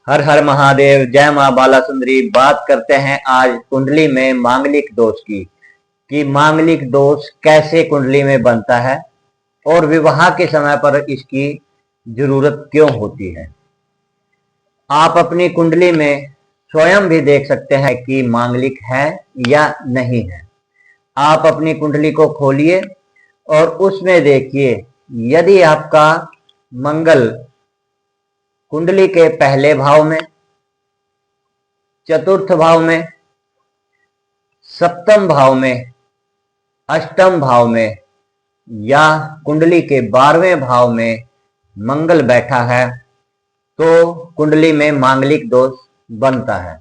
हर हर महादेव, जय मां बाला सुंदरी। बात करते हैं आज कुंडली में मांगलिक दोष की, कि मांगलिक दोष कैसे कुंडली में बनता है और विवाह के समय पर इसकी जरूरत क्यों होती है। आप अपनी कुंडली में स्वयं भी देख सकते हैं कि मांगलिक है या नहीं है। आप अपनी कुंडली को खोलिए और उसमें देखिए, यदि आपका मंगल कुंडली के पहले भाव में, चतुर्थ भाव में, सप्तम भाव में, अष्टम भाव में या कुंडली के 12वें भाव में मंगल बैठा है तो कुंडली में मांगलिक दोष बनता है।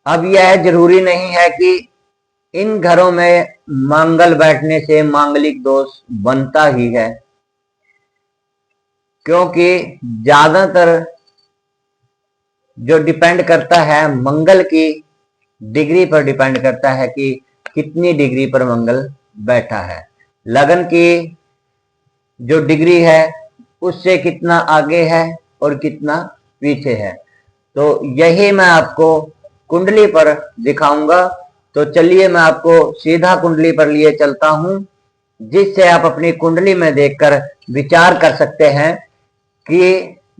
अब यह जरूरी नहीं है कि इन घरों में मंगल बैठने से मांगलिक दोष बनता ही है, क्योंकि ज्यादातर जो डिपेंड करता है मंगल की डिग्री पर डिपेंड करता है कि कितनी डिग्री पर मंगल बैठा है। लगन की जो डिग्री है उससे कितना आगे है और कितना पीछे है, तो यही मैं आपको कुंडली पर दिखाऊंगा। तो चलिए मैं आपको सीधा कुंडली पर लिए चलता हूं, जिससे आप अपनी कुंडली में देखकर विचार कर सकते हैं कि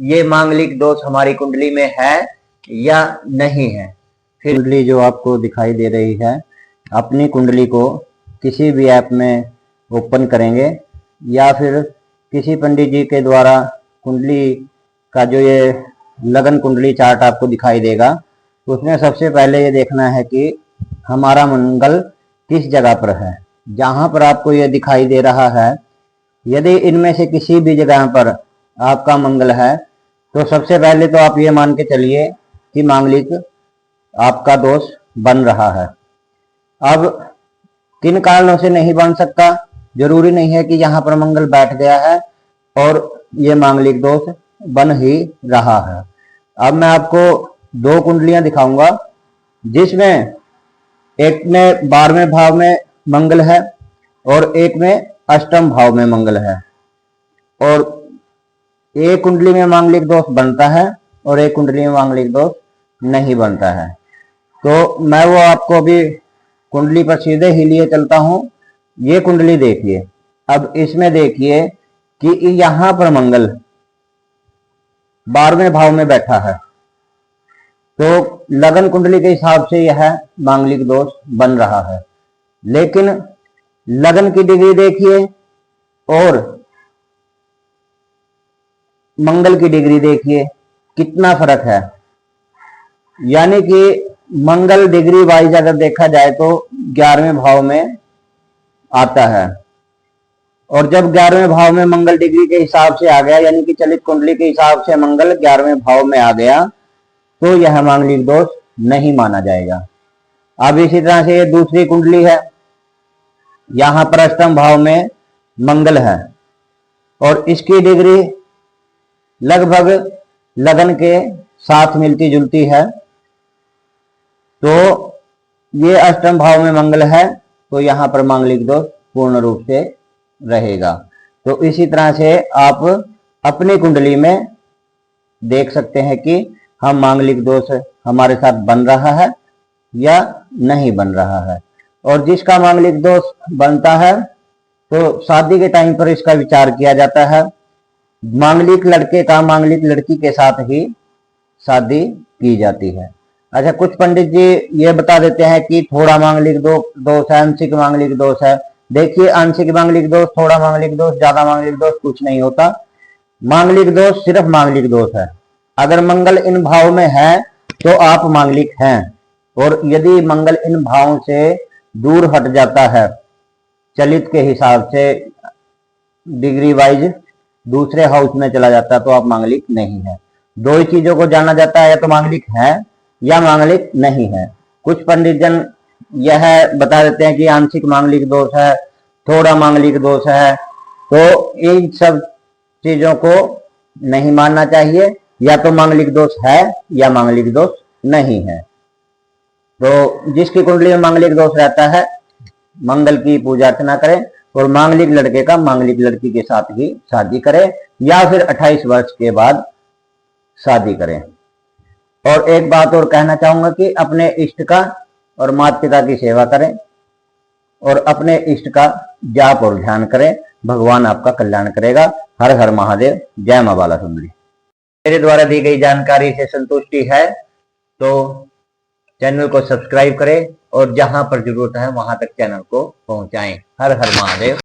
ये मांगलिक दोष हमारी कुंडली में है या नहीं है। फिर कुंडली जो आपको दिखाई दे रही है, अपनी कुंडली को किसी भी ऐप में ओपन करेंगे या फिर किसी पंडित जी के द्वारा कुंडली का जो ये लगन कुंडली चार्ट आपको दिखाई देगा, उसमें सबसे पहले ये देखना है कि हमारा मंगल किस जगह पर है। जहां पर आपको ये दिखाई दे रहा है, यदि इनमें से किसी भी जगह पर आपका मंगल है तो सबसे पहले तो आप ये मान के चलिए कि मांगलिक आपका दोष बन रहा है। अब किन कारणों से नहीं बन सकता, जरूरी नहीं है कि यहाँ पर मंगल बैठ गया है और ये मांगलिक दोष बन ही रहा है। अब मैं आपको दो कुंडलियां दिखाऊंगा, जिसमें एक में 12वें भाव में मंगल है और एक में अष्टम भाव में मंगल है। और एक कुंडली में मांगलिक दोष बनता है और एक कुंडली में मांगलिक दोष नहीं बनता है। तो मैं वो आपको अभी कुंडली पर सीधे ही लिए चलता हूं। ये कुंडली देखिए। अब इसमें देखिए कि यहां पर मंगल 12वें भाव में बैठा है, तो लगन कुंडली के हिसाब से यह मांगलिक दोष बन रहा है। लेकिन लगन की डिग्री देखिए और मंगल की डिग्री देखिए, कितना फर्क है। यानी कि मंगल डिग्री वाइज अगर देखा जाए तो 11वें भाव में आता है, और जब 11वें भाव में मंगल डिग्री के हिसाब से आ गया, यानी कि चलित कुंडली के हिसाब से मंगल 11वें भाव में आ गया, तो यह मांगलिक दोष नहीं माना जाएगा। अब इसी तरह से ये दूसरी कुंडली है, यहां पर अष्टम भाव में मंगल है और इसकी डिग्री लगभग लगन के साथ मिलती जुलती है। तो ये अष्टम भाव में मंगल है, तो यहां पर मांगलिक दोष पूर्ण रूप से रहेगा। तो इसी तरह से आप अपनी कुंडली में देख सकते हैं कि हम मांगलिक दोष हमारे साथ बन रहा है या नहीं बन रहा है। और जिसका मांगलिक दोष बनता है तो शादी के टाइम पर इसका विचार किया जाता है। मांगलिक लड़के का मांगलिक लड़की के साथ ही शादी की जाती है। अच्छा, कुछ पंडित जी ये बता देते हैं कि थोड़ा मांगलिक दोष है, आंशिक मांगलिक दोष है। देखिए, आंशिक मांगलिक दोष, थोड़ा मांगलिक दोष, ज्यादा मांगलिक दोष कुछ नहीं होता। मांगलिक दोष सिर्फ मांगलिक दोष है। अगर मंगल इन भाव में है तो आप मांगलिक हैं, और यदि मंगल इन भावों से दूर हट जाता है, चलित के हिसाब से डिग्री वाइज दूसरे हाउस में चला जाता है, तो आप मांगलिक नहीं है। दो ही चीजों को जाना जाता है, या तो मांगलिक है या मांगलिक नहीं है। कुछ पंडित जन यह बता देते हैं कि आंशिक मांगलिक दोष है, थोड़ा मांगलिक दोष है। तो इन सब चीजों को नहीं मानना चाहिए, या तो मांगलिक दोष है या मांगलिक दोष नहीं है। तो जिसकी कुंडली में मांगलिक दोष रहता है, मंगल की पूजा अर्चना करें और मांगलिक लड़के का मांगलिक लड़की के साथ ही शादी करें, या फिर 28 वर्ष के बाद शादी करें। और एक बात और कहना चाहूंगा कि अपने इष्ट का और माता पिता की सेवा करें और अपने इष्ट का जाप और ध्यान करें, भगवान आपका कल्याण करेगा। हर हर महादेव, जय मां बाला सुंदरी। मेरे द्वारा दी गई जानकारी से संतुष्टि है तो चैनल को सब्सक्राइब करें और जहां पर जरूरत है वहां तक चैनल को पहुंचाएं। हर हर महादेव।